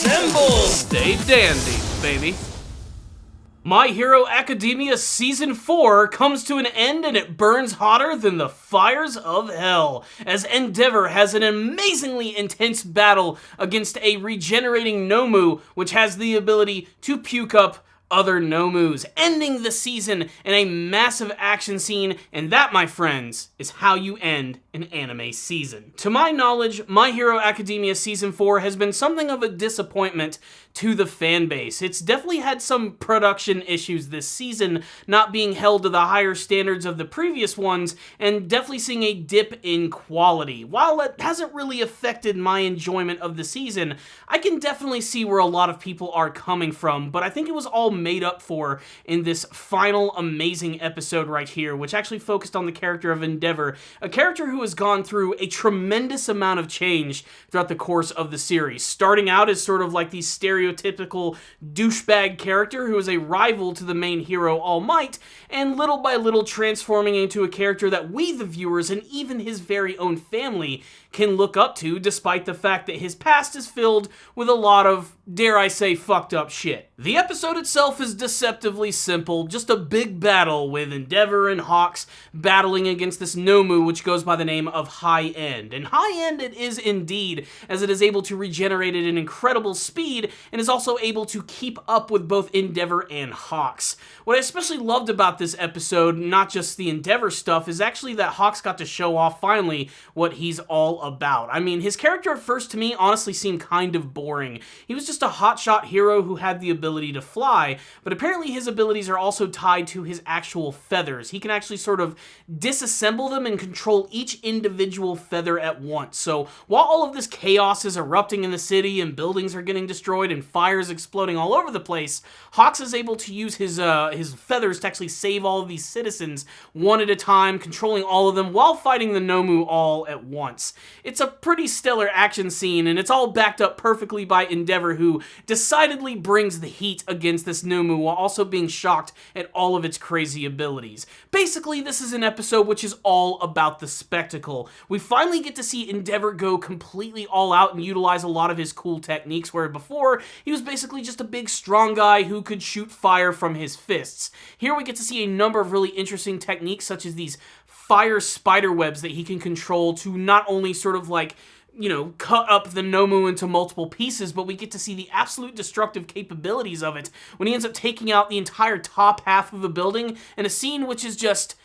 Assemble! Stay dandy, baby. My Hero Academia Season 4 comes to an end and it burns hotter than the fires of hell, as Endeavor has an amazingly intense battle against a regenerating Nomu, which has the ability to puke up other Nomus, ending the season in a massive action scene, and that, my friends, is how you end an anime season. To my knowledge, My Hero Academia Season 4 has been something of a disappointment to the fan base. It's definitely had some production issues this season, not being held to the higher standards of the previous ones, and definitely seeing a dip in quality. While it hasn't really affected my enjoyment of the season, I can definitely see where a lot of people are coming from, but I think it was all made up for in this final amazing episode right here, which actually focused on the character of Endeavor, a character who has gone through a tremendous amount of change throughout the course of the series, starting out as sort of like the stereotypical douchebag character who is a rival to the main hero All Might, and little by little transforming into a character that we, the viewers, and even his very own family can look up to, despite the fact that his past is filled with a lot of, dare I say, fucked up shit. The episode itself is deceptively simple, just a big battle with Endeavor and Hawks battling against this Nomu, which goes by the name of High End. And High End it is indeed, as it is able to regenerate at an incredible speed, and is also able to keep up with both Endeavor and Hawks. What I especially loved about this episode, not just the Endeavor stuff, is actually that Hawks got to show off finally what he's all about. I mean, his character at first to me honestly seemed kind of boring. He was just a hotshot hero who had the ability to fly, but apparently his abilities are also tied to his actual feathers. He can actually sort of disassemble them and control each individual feather at once. So while all of this chaos is erupting in the city and buildings are getting destroyed and fires exploding all over the place, Hawks is able to use his feathers to actually save all of these citizens one at a time, controlling all of them while fighting the Nomu all at once. It's a pretty stellar action scene, and it's all backed up perfectly by Endeavor, who decidedly brings the heat against this Nomu while also being shocked at all of its crazy abilities. Basically, this is an episode which is all about the spectacle. We finally get to see Endeavor go completely all out and utilize a lot of his cool techniques, where before, he was basically just a big strong guy who could shoot fire from his fists. Here we get to see a number of really interesting techniques, such as these fire spider webs that he can control to not only sort of like, you know, cut up the Nomu into multiple pieces, but we get to see the absolute destructive capabilities of it when he ends up taking out the entire top half of a building in a scene which is just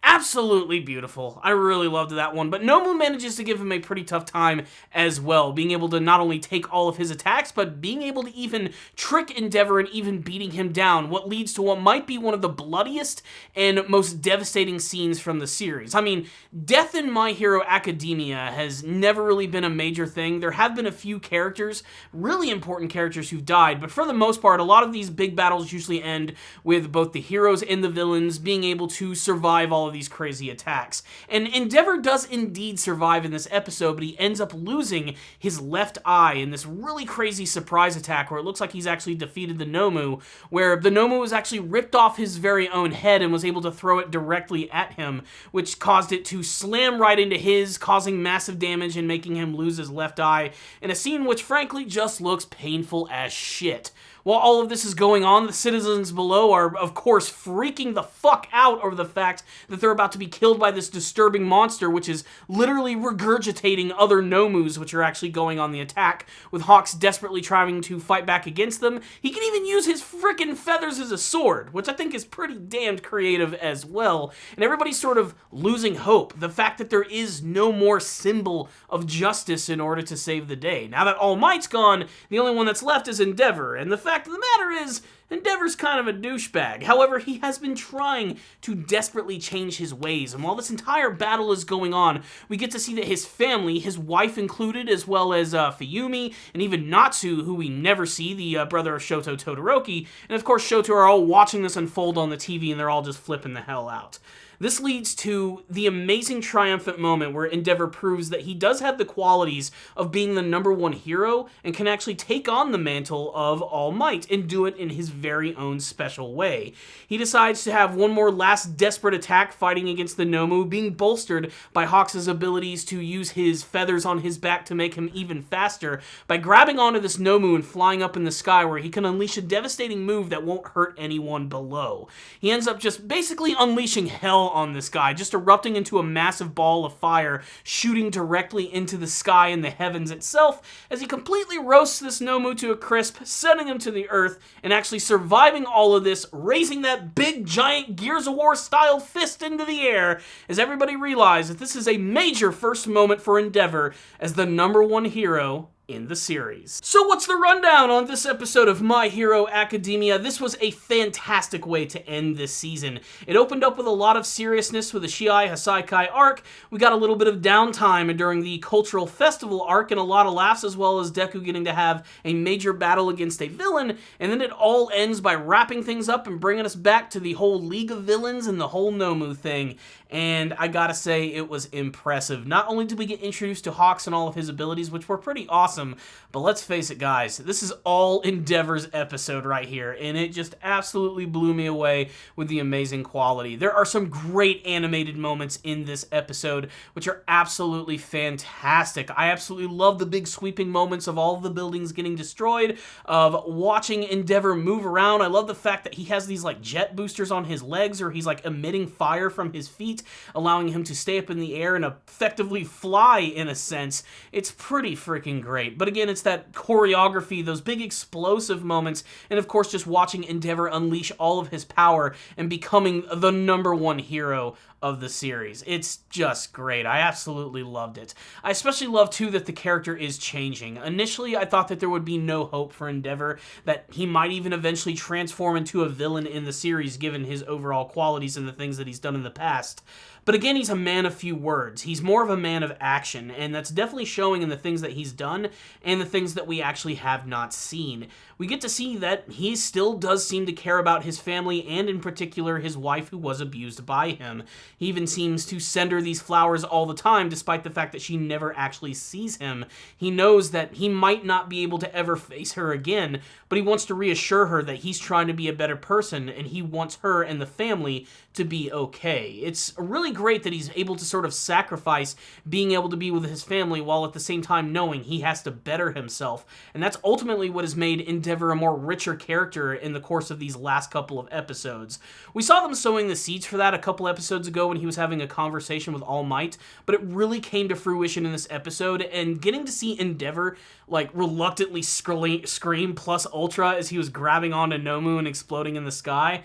absolutely beautiful. I really loved that one, but Nomu manages to give him a pretty tough time as well, being able to not only take all of his attacks, but being able to even trick Endeavor and even beating him down, what leads to what might be one of the bloodiest and most devastating scenes from the series. I mean, death in My Hero Academia has never really been a major thing. There have been a few characters, really important characters who've died, but for the most part, a lot of these big battles usually end with both the heroes and the villains being able to survive all of these crazy attacks. And Endeavor does indeed survive in this episode, but he ends up losing his left eye in this really crazy surprise attack where it looks like he's actually defeated the Nomu, where the Nomu was actually ripped off his very own head and was able to throw it directly at him, which caused it to slam right into his, causing massive damage and making him lose his left eye, in a scene which frankly just looks painful as shit. While all of this is going on, the citizens below are, of course, freaking the fuck out over the fact that they're about to be killed by this disturbing monster, which is literally regurgitating other Nomus, which are actually going on the attack, with Hawks desperately trying to fight back against them. He can even use his frickin' feathers as a sword, which I think is pretty damned creative as well, and everybody's sort of losing hope. The fact that there is no more symbol of justice in order to save the day. Now that All Might's gone, the only one that's left is Endeavor, and the fact of the matter is, Endeavor's kind of a douchebag. However, he has been trying to desperately change his ways, and while this entire battle is going on, we get to see that his family, his wife included, as well as Fuyumi, and even Natsu, who we never see, the brother of Shoto Todoroki, and of course Shoto are all watching this unfold on the TV, and they're all just flipping the hell out. This leads to the amazing triumphant moment where Endeavor proves that he does have the qualities of being the #1 hero and can actually take on the mantle of All Might and do it in his very own special way. He decides to have one more last desperate attack fighting against the Nomu, being bolstered by Hawks' abilities to use his feathers on his back to make him even faster by grabbing onto this Nomu and flying up in the sky, where he can unleash a devastating move that won't hurt anyone below. He ends up just basically unleashing hell on this guy, just erupting into a massive ball of fire, shooting directly into the sky and the heavens itself, as he completely roasts this Nomu to a crisp, sending him to the earth, and actually surviving all of this, raising that big giant Gears of War style fist into the air, as everybody realizes that this is a major first moment for Endeavor as the #1 hero in the series. So what's the rundown on this episode of My Hero Academia? This was a fantastic way to end this season. It opened up with a lot of seriousness with the Shiai Hasaikai arc. We got a little bit of downtime during the cultural festival arc and a lot of laughs, as well as Deku getting to have a major battle against a villain, and then it all ends by wrapping things up and bringing us back to the whole League of Villains and the whole Nomu thing. And I gotta say, it was impressive. Not only did we get introduced to Hawks and all of his abilities, which were pretty awesome, but let's face it, guys, this is all Endeavor's episode right here, and it just absolutely blew me away with the amazing quality. There are some great animated moments in this episode, which are absolutely fantastic. I absolutely love the big sweeping moments of all of the buildings getting destroyed, of watching Endeavor move around. I love the fact that he has these like jet boosters on his legs, or he's like emitting fire from his feet, allowing him to stay up in the air and effectively fly in a sense. It's pretty freaking great. But again, it's that choreography, those big explosive moments, and of course just watching Endeavor unleash all of his power and becoming the #1 hero of the series. It's just great. I absolutely loved it. I especially love, too, that the character is changing. Initially, I thought that there would be no hope for Endeavor, that he might even eventually transform into a villain in the series, given his overall qualities and the things that he's done in the past. But again, he's a man of few words. He's more of a man of action, and that's definitely showing in the things that he's done and the things that we actually have not seen. We get to see that he still does seem to care about his family, and in particular his wife, who was abused by him. He even seems to send her these flowers all the time, despite the fact that she never actually sees him. He knows that he might not be able to ever face her again, but he wants to reassure her that he's trying to be a better person, and he wants her and the family to be okay. It's really great that he's able to sort of sacrifice being able to be with his family while at the same time knowing he has to better himself. And that's ultimately what has made Endeavor a more richer character in the course of these last couple of episodes. We saw them sowing the seeds for that a couple episodes ago when he was having a conversation with All Might, but it really came to fruition in this episode, and getting to see Endeavor like reluctantly scream plus ultra as he was grabbing onto Nomu and exploding in the sky,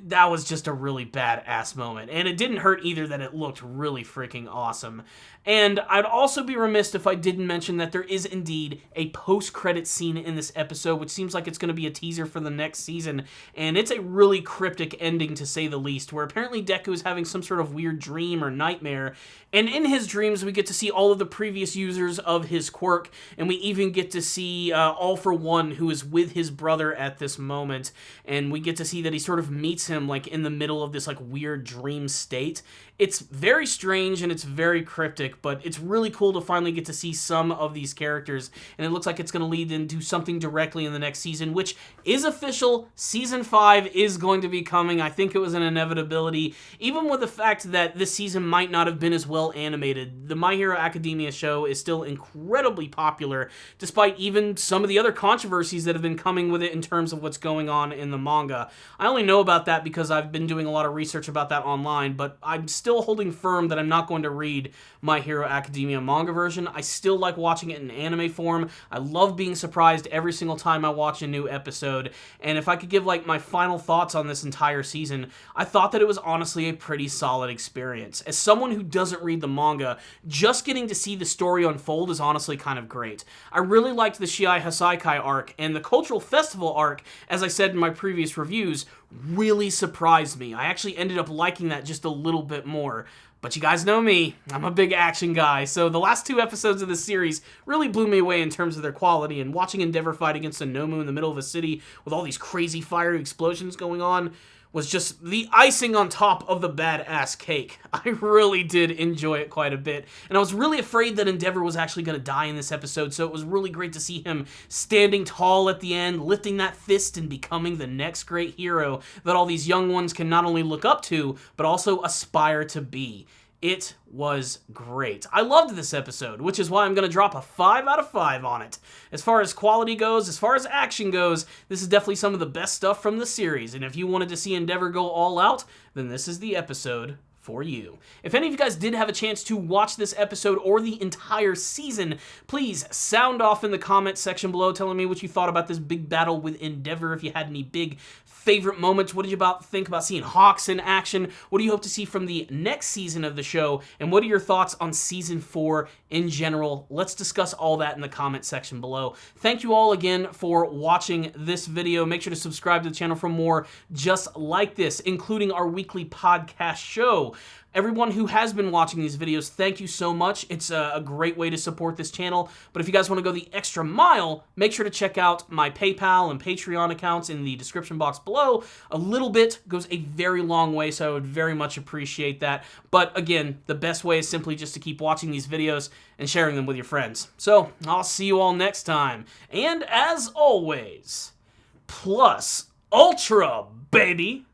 that was just a really badass moment. And it didn't hurt either that it looked really freaking awesome. And I'd also be remiss if I didn't mention that there is indeed a post-credit scene in this episode, which seems like it's going to be a teaser for the next season. And it's a really cryptic ending, to say the least, where apparently Deku is having some sort of weird dream or nightmare. And in his dreams, we get to see all of the previous users of his quirk, and we even get to see All For One, who is with his brother at this moment. And we get to see that he sort of meets him like in the middle of this like weird dream state. It's very strange and it's very cryptic, but it's really cool to finally get to see some of these characters, and it looks like it's going to lead into something directly in the next season, which is official. Season 5 is going to be coming. I think it was an inevitability, even with the fact that this season might not have been as well animated. The My Hero Academia show is still incredibly popular, despite even some of the other controversies that have been coming with it in terms of what's going on in the manga. I only know about that because I've been doing a lot of research about that online, but I'm still holding firm that I'm not going to read My Hero Academia manga version. I still like watching it in anime form. I love being surprised every single time I watch a new episode, and if I could give like my final thoughts on this entire season, I thought that it was honestly a pretty solid experience. As someone who doesn't read the manga, just getting to see the story unfold is honestly kind of great. I really liked the Shiai Hasaikai arc, and the Cultural Festival arc, as I said in my previous reviews, really surprised me. I actually ended up liking that just a little bit more. But you guys know me, I'm a big action guy, so the last 2 episodes of this series really blew me away in terms of their quality, and watching Endeavor fight against a Nomu in the middle of a city with all these crazy fiery explosions going on was just the icing on top of the badass cake. I really did enjoy it quite a bit, and I was really afraid that Endeavor was actually going to die in this episode, so it was really great to see him standing tall at the end, lifting that fist and becoming the next great hero that all these young ones can not only look up to, but also aspire to be. It was great. I loved this episode, which is why I'm going to drop a 5 out of 5 on it. As far as quality goes, as far as action goes, this is definitely some of the best stuff from the series, and if you wanted to see Endeavor go all out, then this is the episode for you. If any of you guys did have a chance to watch this episode or the entire season, please sound off in the comments section below telling me what you thought about this big battle with Endeavor. If you had any big favorite moments, what did you think about seeing Hawks in action? What do you hope to see from the next season of the show? And what are your thoughts on Season 4 in general? Let's discuss all that in the comment section below. Thank you all again for watching this video. Make sure to subscribe to the channel for more just like this, including our weekly podcast show. Everyone who has been watching these videos, thank you so much. It's a great way to support this channel. But if you guys want to go the extra mile, make sure to check out my PayPal and Patreon accounts in the description box below. A little bit goes a very long way, so I would very much appreciate that. But again, the best way is simply just to keep watching these videos and sharing them with your friends. So I'll see you all next time. And as always, plus ultra, baby!